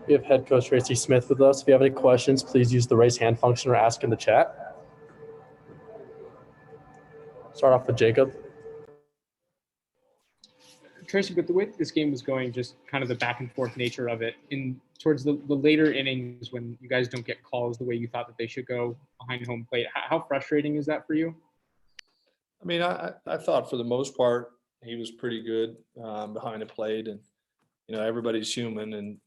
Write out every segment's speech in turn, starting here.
We have head coach Tracy Smith with us. If you have any questions, please use the raise hand function or ask in the chat. Start off with Jacob. Tracy, but the way that this game was going, just kind of the back and forth nature of it, towards the later innings when you guys don't get calls the way you thought that they should go behind home plate, how frustrating is that for you? I mean, I thought for the most part he was pretty good behind the plate, and everybody's human, and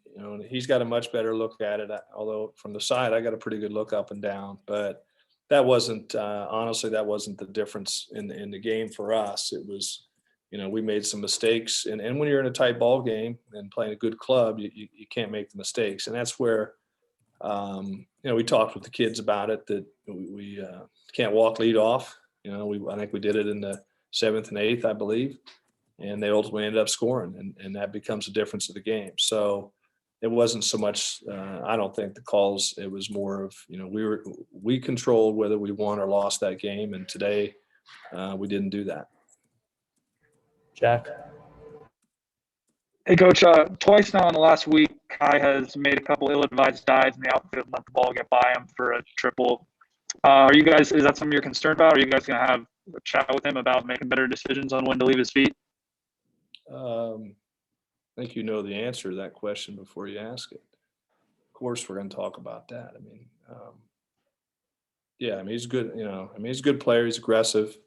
he's got a much better look at it. Although from the side, I got a pretty good look up and down, but that wasn't honestly that wasn't the difference in the game for us. It was. We made some mistakes, and when you're in a tight ball game and playing a good club, you can't make the mistakes, and that's where, we talked with the kids about it, that we can't walk lead off. I think we did it in the 7th and 8th, I believe, and they ultimately ended up scoring, and that becomes the difference of the game. So it wasn't so much, I don't think the calls, it was more of, we controlled whether we won or lost that game, and today we didn't do that. Jack. Hey, Coach. Twice now in the last week, Kai has made a couple ill-advised dives in the outfield and let the ball get by him for a triple. Is that something you're concerned about? Are you guys going to have a chat with him about making better decisions on when to leave his feet? I think you know the answer to that question before you ask it. Of course, we're going to talk about that. He's good. He's a good player. He's aggressive.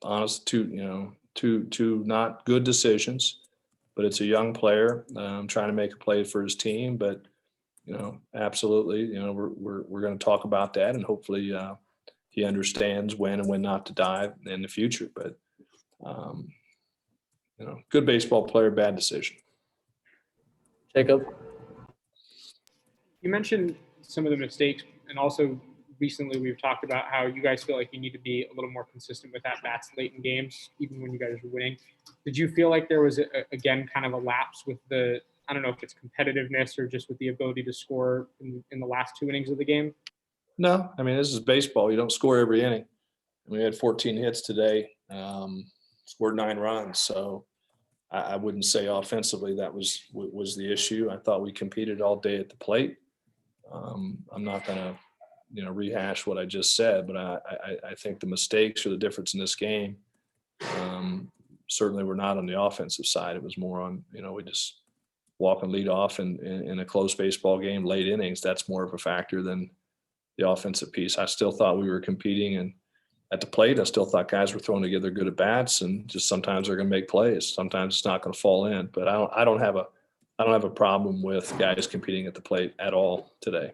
Honest, two not good decisions, but it's a young player trying to make a play for his team. But absolutely, we're going to talk about that, and hopefully he understands when and when not to dive in the future. But good baseball player, bad decision. Jacob. You mentioned some of the mistakes, and also recently we've talked about how you guys feel like you need to be a little more consistent with at-bats late in games, even when you guys are winning. Did you feel like there was, again, kind of a lapse with I don't know if it's competitiveness or just with the ability to score in the last 2 innings of the game? No, this is baseball. You don't score every inning. We had 14 hits today, scored 9 runs. So I wouldn't say offensively that was the issue. I thought we competed all day at the plate. I'm not going to rehash what I just said, but I think the mistakes or the difference in this game certainly were not on the offensive side. It was more on, we just walk and lead off in a close baseball game, late innings. That's more of a factor than the offensive piece. I still thought we were competing, and at the plate, I still thought guys were throwing together good at bats, and just sometimes they're going to make plays. Sometimes it's not going to fall in, but I don't have a problem with guys competing at the plate at all today.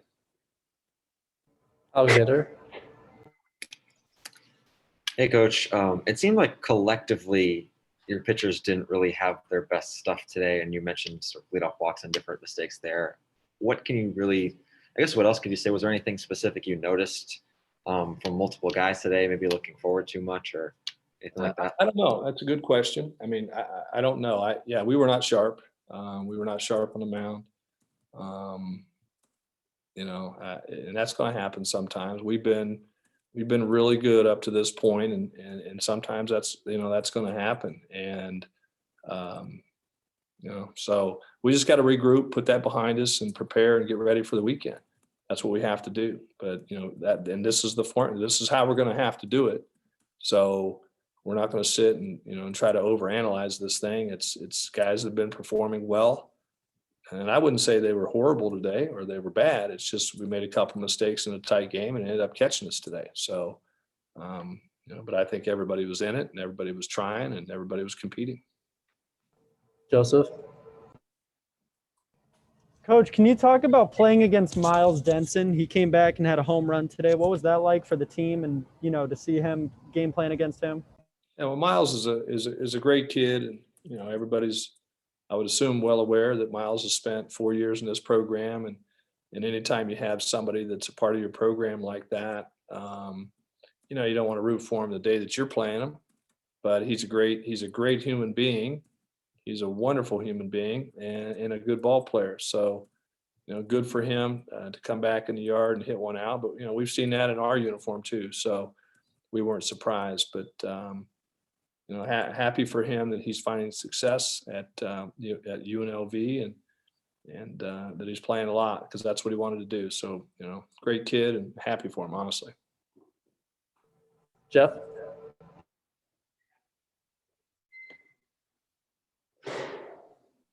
Alexander. Hey, Coach. It seemed like collectively your pitchers didn't really have their best stuff today, and you mentioned sort of leadoff walks and different mistakes there. What else could you say? Was there anything specific you noticed from multiple guys today, maybe looking forward too much or anything like that? I don't know. That's a good question. I don't know. We were not sharp. We were not sharp on the mound. And that's going to happen sometimes. We've been really good up to this point, and sometimes that's going to happen. And so we just got to regroup, put that behind us, and prepare and get ready for the weekend. That's what we have to do. But this is the form. This is how we're going to have to do it. So we're not going to sit and try to overanalyze this thing. It's guys that have been performing well. And I wouldn't say they were horrible today or they were bad. It's just we made a couple mistakes in a tight game and ended up catching us today. So, but I think everybody was in it and everybody was trying and everybody was competing. Joseph. Coach, can you talk about playing against Miles Denson? He came back and had a home run today. What was that like for the team and, to see him game plan against him? Yeah, well, Miles is a great kid, and, everybody's, I would assume, well aware that Miles has spent 4 years in this program, and anytime you have somebody that's a part of your program like that, you don't want to root for him the day that you're playing him, but he's a great human being. He's a wonderful human being and a good ball player. So, good for him to come back in the yard and hit one out. But, we've seen that in our uniform too. So we weren't surprised, but, happy for him that he's finding success at UNLV. and that he's playing a lot because that's what he wanted to do. So, great kid and happy for him, honestly. Jeff?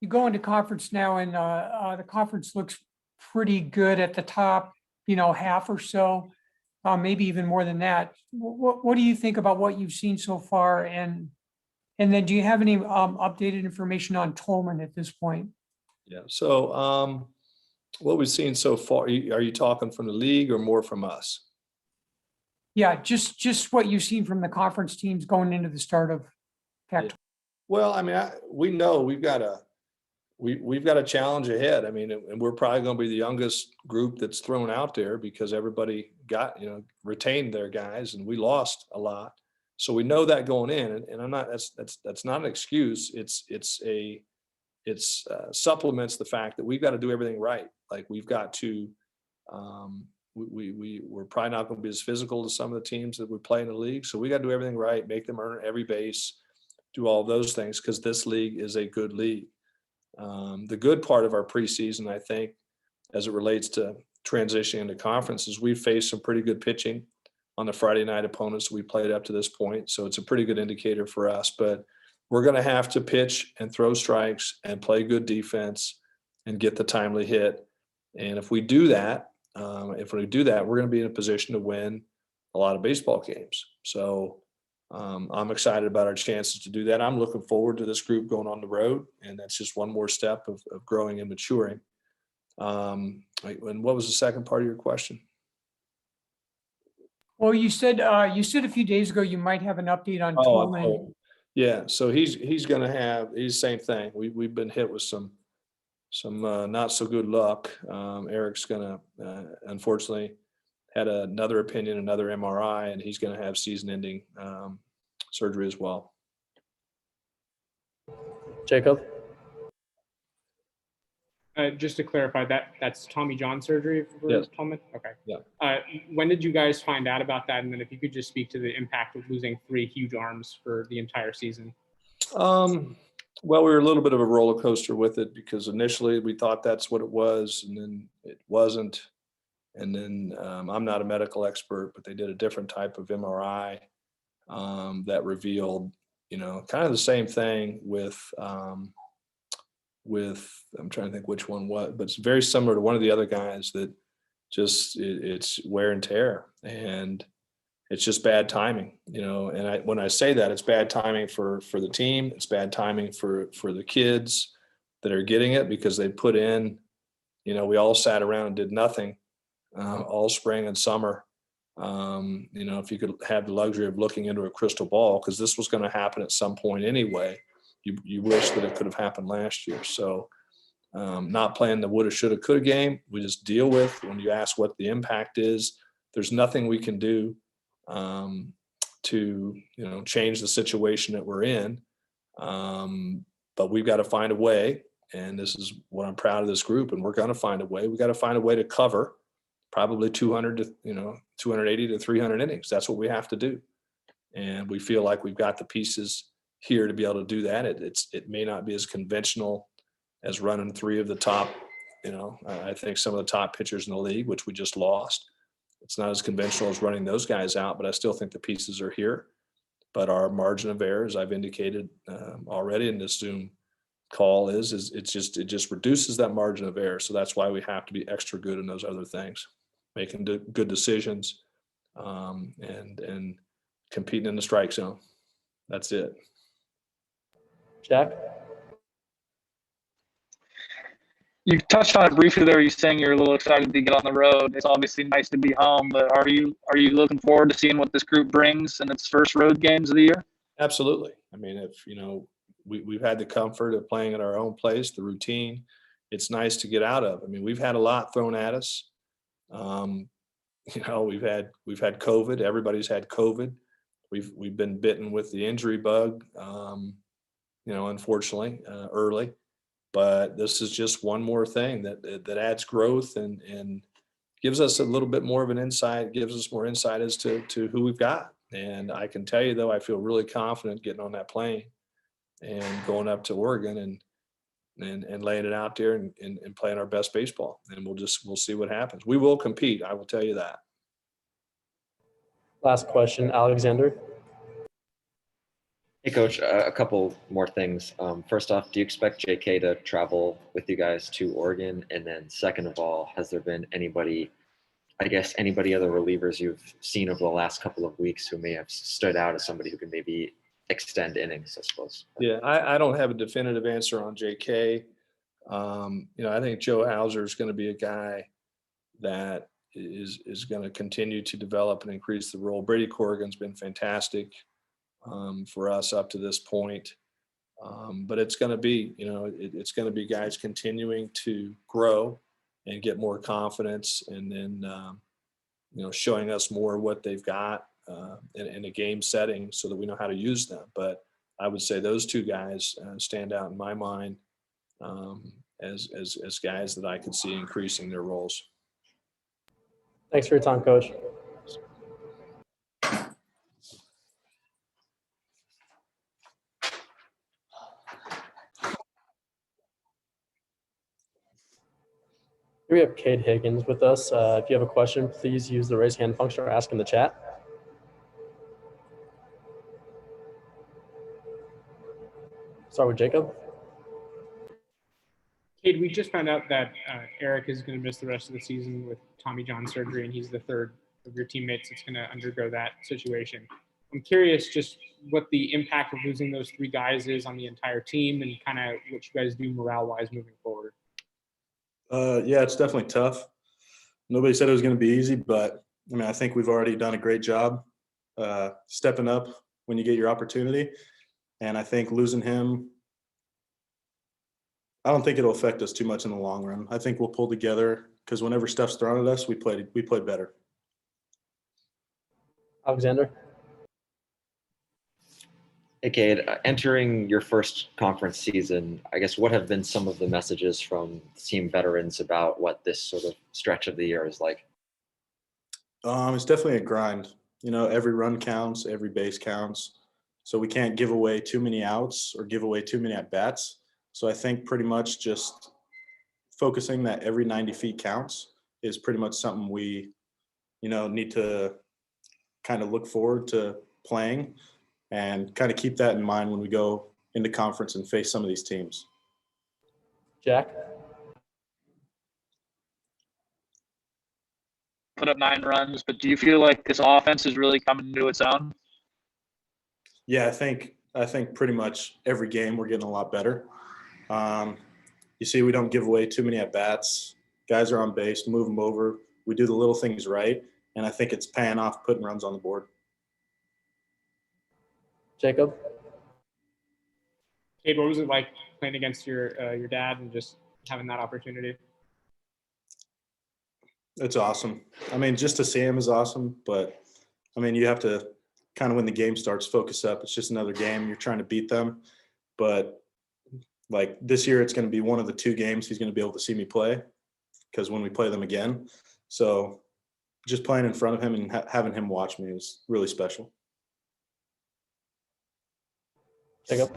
You go into conference now, and the conference looks pretty good at the top, half or so, maybe even more than that. What do you think about what you've seen so far? And then do you have any updated information on Tolman at this point? Yeah. So what we've seen so far, are you talking from the league or more from us? Yeah, just what you've seen from the conference teams going into the start of Pac-12. Well, I mean, we know we've got a challenge ahead. I mean, and we're probably going to be the youngest group that's thrown out there because everybody got, retained their guys, and we lost a lot. So we know that going in, and I'm not. That's not an excuse. It's supplements the fact that we've got to do everything right. Like we've got to. We're probably not going to be as physical as some of the teams that we play in the league. So we got to do everything right, make them earn every base, do all those things because this league is a good league. The good part of our preseason, I think, as it relates to transitioning into conferences, we've faced some pretty good pitching on the Friday night opponents we played up to this point. So it's a pretty good indicator for us. But we're going to have to pitch and throw strikes and play good defense and get the timely hit. And if we do that, we're going to be in a position to win a lot of baseball games. So I'm excited about our chances to do that. I'm looking forward to this group going on the road, and that's just one more step of growing and maturing. And what was the second part of your question? Well, you said a few days ago you might have an update on Tolman. Yeah. So he's going to have the same thing. We've been hit with some not so good luck. Erik's going to unfortunately had another opinion, another MRI, and he's going to have season-ending surgery as well. Jacob? Just to clarify, that's Tommy John surgery for Yes. Tolman? Okay. Yeah. When did you guys find out about that? And then if you could just speak to the impact of losing 3 huge arms for the entire season. Well, we were a little bit of a roller coaster with it because initially we thought that's what it was, and then it wasn't. And then I'm not a medical expert, but they did a different type of MRI that revealed, kind of the same thing with I'm trying to think which one was, but it's very similar to one of the other guys that just it's wear and tear, and it's just bad timing, and when I say that, it's bad timing for the team. It's bad timing for the kids that are getting it because they put in, we all sat around and did nothing all spring and summer. If you could have the luxury of looking into a crystal ball, because this was going to happen at some point anyway, you wish that it could have happened last year. So not playing the woulda, shoulda, coulda game, we just deal with. When you ask what the impact is, there's nothing we can do to change the situation that we're in, but we've got to find a way, and this is what I'm proud of this group, and we're going to find a way. We got to find a way to cover probably 200 to 280 to 300 innings. That's what we have to do, and we feel like we've got the pieces here to be able to do that. It may not be as conventional as running 3 of the top, I think some of the top pitchers in the league, which we just lost. It's not as conventional as running those guys out, but I still think the pieces are here. But our margin of error, as I've indicated already in this Zoom call, is it just reduces that margin of error. So that's why we have to be extra good in those other things, making good decisions, and competing in the strike zone. That's it. Jack? You touched on it briefly there. You're saying you're a little excited to get on the road. It's obviously nice to be home, but are you looking forward to seeing what this group brings in its first road games of the year? Absolutely. I mean, if we've had the comfort of playing at our own place, the routine, it's nice to get out of. I mean, we've had a lot thrown at us. We've had COVID. Everybody's had COVID. We've been bitten with the injury bug, unfortunately, early. But this is just one more thing that adds growth and gives us a little bit more of an insight, gives us more insight as to who we've got. And I can tell you, though, I feel really confident getting on that plane and going up to Oregon and and laying it out there and playing our best baseball. And we'll see what happens. We will compete. I will tell you that. Last question, Alexander. Hey, Coach, a couple more things. First off, do you expect JK to travel with you guys to Oregon? And then second of all, has there been anybody other relievers you've seen over the last couple of weeks who may have stood out as somebody who can maybe extend innings, I suppose? Yeah, I don't have a definitive answer on JK. I think Joe Hauser is going to be a guy that is going to continue to develop and increase the role. Brady Corrigan's been fantastic for us up to this point. But it's going to be, it's going to be guys continuing to grow and get more confidence, and then, showing us more what they've got in a game setting so that we know how to use them. But I would say those two guys stand out in my mind as guys that I could see increasing their roles. Thanks for your time, Coach. Here we have Cade Higgins with us. If you have a question, please use the raise hand function or ask in the chat. Start with Jacob. Cade, we just found out that Erik is going to miss the rest of the season with Tommy John surgery, and he's the third of your teammates that's going to undergo that situation. I'm curious just what the impact of losing those three guys is on the entire team and kind of what you guys do morale-wise moving forward. Yeah, it's definitely tough. Nobody said it was going to be easy, but I think we've already done a great job stepping up when you get your opportunity. And I think losing him, I don't think it'll affect us too much in the long run. I think we'll pull together because whenever stuff's thrown at us, we played better. Alexander. Hey, Cade, entering your first conference season, I guess what have been some of the messages from team veterans about what this sort of stretch of the year is like? It's definitely a grind. Every run counts, every base counts. So we can't give away too many outs or give away too many at-bats. So I think pretty much just focusing that every 90 feet counts is pretty much something we, need to kind of look forward to playing and kind of keep that in mind when we go into conference and face some of these teams. Jack. Put up 9 runs, but do you feel like this offense is really coming into its own? Yeah, I think pretty much every game we're getting a lot better. You see, we don't give away too many at-bats. Guys are on base, move them over. We do the little things right, and I think it's paying off, putting runs on the board. Jacob. Cade, what was it like playing against your dad and just having that opportunity? It's awesome. Just to see him is awesome, but you have to kind of when the game starts, focus up. It's just another game. You're trying to beat them. But like this year, it's going to be one of the 2 games he's going to be able to see me play because when we play them again. So just playing in front of him and having him watch me is really special. Jacob.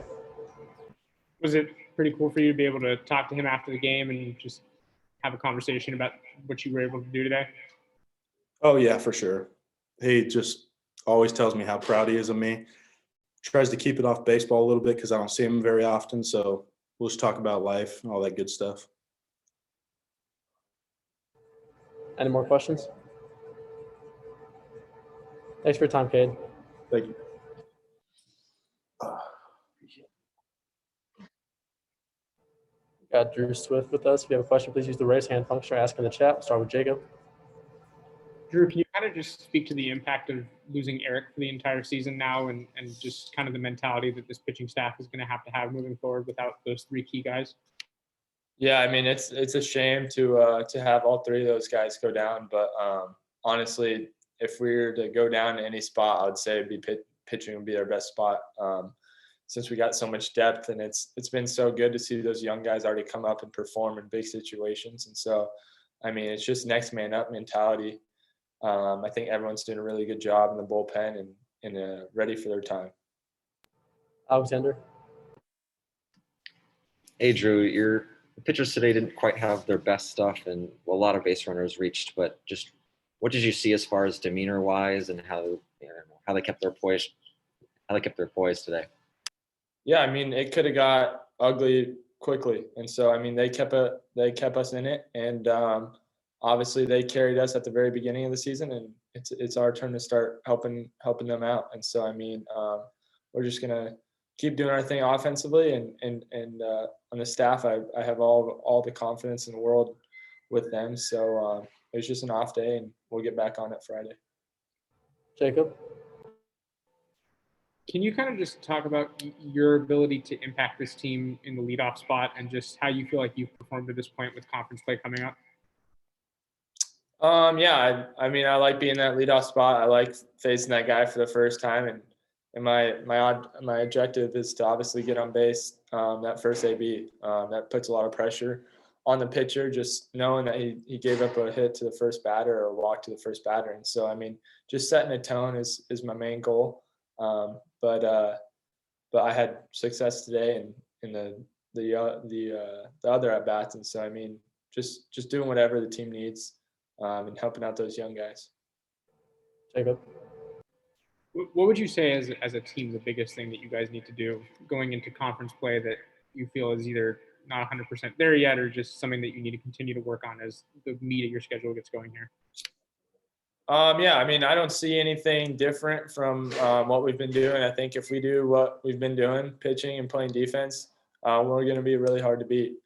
Was it pretty cool for you to be able to talk to him after the game and just have a conversation about what you were able to do today? Oh, yeah, for sure. He just always tells me how proud he is of me. Tries to keep it off baseball a little bit because I don't see him very often. So we'll just talk about life and all that good stuff. Any more questions? Thanks for your time, Cade. Thank you. Got Drew Swift with us. If you have a question, please use the raise hand function or ask in the chat. We'll start with Jacob. Drew, can you kind of just speak to the impact of losing Erik for the entire season now and just kind of the mentality that this pitching staff is going to have moving forward without those 3 key guys? Yeah, it's a shame to have all 3 of those guys go down, but honestly, if we were to go down to any spot, I would say it'd be pitching would be our best spot. Since we got so much depth, and it's been so good to see those young guys already come up and perform in big situations. And so, it's just next man up mentality. I think everyone's doing a really good job in the bullpen and ready for their time. Alexander. Hey, Drew, your pitchers today didn't quite have their best stuff, and a lot of base runners reached. But just what did you see as far as demeanor wise, and how they kept their poise, today? Yeah, I mean, it could have got ugly quickly, and so I mean, they kept us in it, and obviously they carried us at the very beginning of the season, and it's our turn to start helping them out. And so I mean, we're just gonna keep doing our thing offensively, and on the staff, I have all the confidence in the world with them. So it was just an off day, and we'll get back on it Friday. Jacob? Can you kind of just talk about your ability to impact this team in the leadoff spot and just how you feel like you've performed to this point with conference play coming up? Yeah, I mean, I like being that leadoff spot. I like facing that guy for the first time, and my objective is to obviously get on base that first AB. That puts a lot of pressure on the pitcher, just knowing that he gave up a hit to the first batter or a walk to the first batter. And so, I mean, just setting a tone is my main goal. But I had success today in the other at bats, and so I mean, just doing whatever the team needs and helping out those young guys. Jacob? What would you say as a team the biggest thing that you guys need to do going into conference play that you feel is either not 100% there yet or just something that you need to continue to work on as the meat of your schedule gets going here? Yeah, I mean, I don't see anything different from what we've been doing. I think if we do what we've been doing, pitching and playing defense, we're going to be really hard to beat.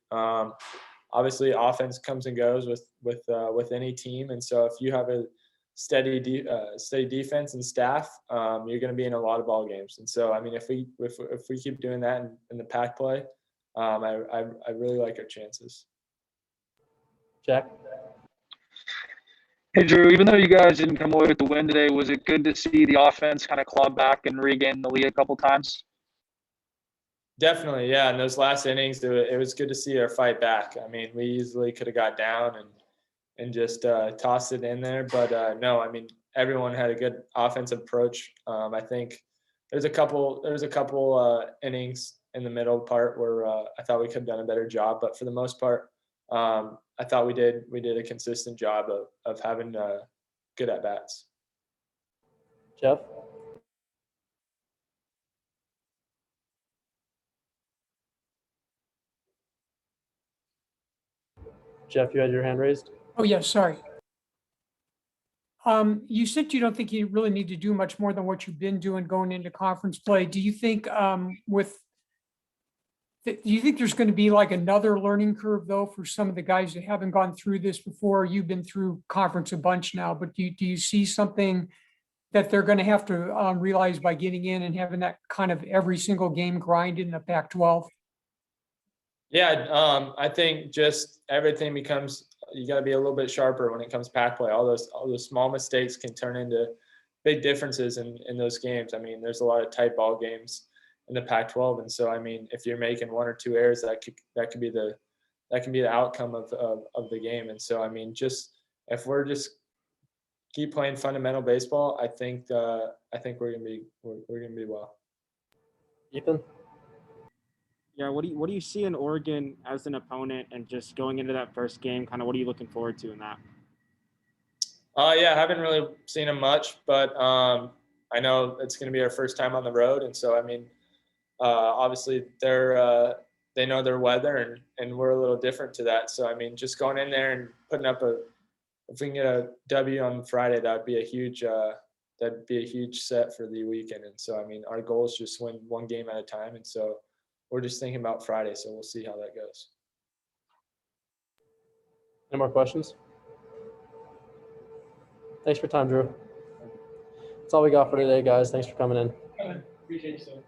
Obviously, offense comes and goes with any team, and so if you have a steady defense and staff, you're going to be in a lot of ball games. And so, I mean, if we keep doing that in the pack play, I really like our chances. Jack? Hey, Drew, even though you guys didn't come away with the win today, was it good to see the offense kind of claw back and regain the lead a couple times? Definitely, yeah. In those last innings, it was good to see our fight back. I mean, we easily could have got down and just tossed it in there, but no. I mean, everyone had a good offensive approach. I think there's a couple innings in the middle part where I thought we could have done a better job, but for the most part, I thought we did a consistent job of having good at bats. Jeff? Jeff, you had your hand raised? Oh, yeah, sorry. You said you don't think you really need to do much more than what you've been doing going into conference play. Do you think do you think there's going to be like another learning curve though for some of the guys that haven't gone through this before? You've been through conference a bunch now, but do you see something that they're going to have to realize by getting in and having that kind of every single game grind in the Pac-12? Yeah, I think just everything becomes, you got to be a little bit sharper when it comes to pack play. All those small mistakes can turn into big differences in those games. I mean, there's a lot of tight ball games in the Pac-12, and so I mean, if you're making one or two errors, that could be the outcome of the game. And so I mean, just if we're just keep playing fundamental baseball, I think we're gonna be well. Ethan? Yeah, what do you see in Oregon as an opponent, and just going into that first game, kind of what are you looking forward to in that? Yeah, I haven't really seen them much, but I know it's going to be our first time on the road, and so I mean, obviously they know their weather, and we're a little different to that. So I mean, just going in there and putting up if we can get a W on Friday, that'd be a huge set for the weekend. And so I mean, our goal is just win one game at a time, and so we're just thinking about Friday. So we'll see how that goes. Any more questions? Thanks for your time, Drew. That's all we got for today, guys. Thanks for coming in. Appreciate you, sir.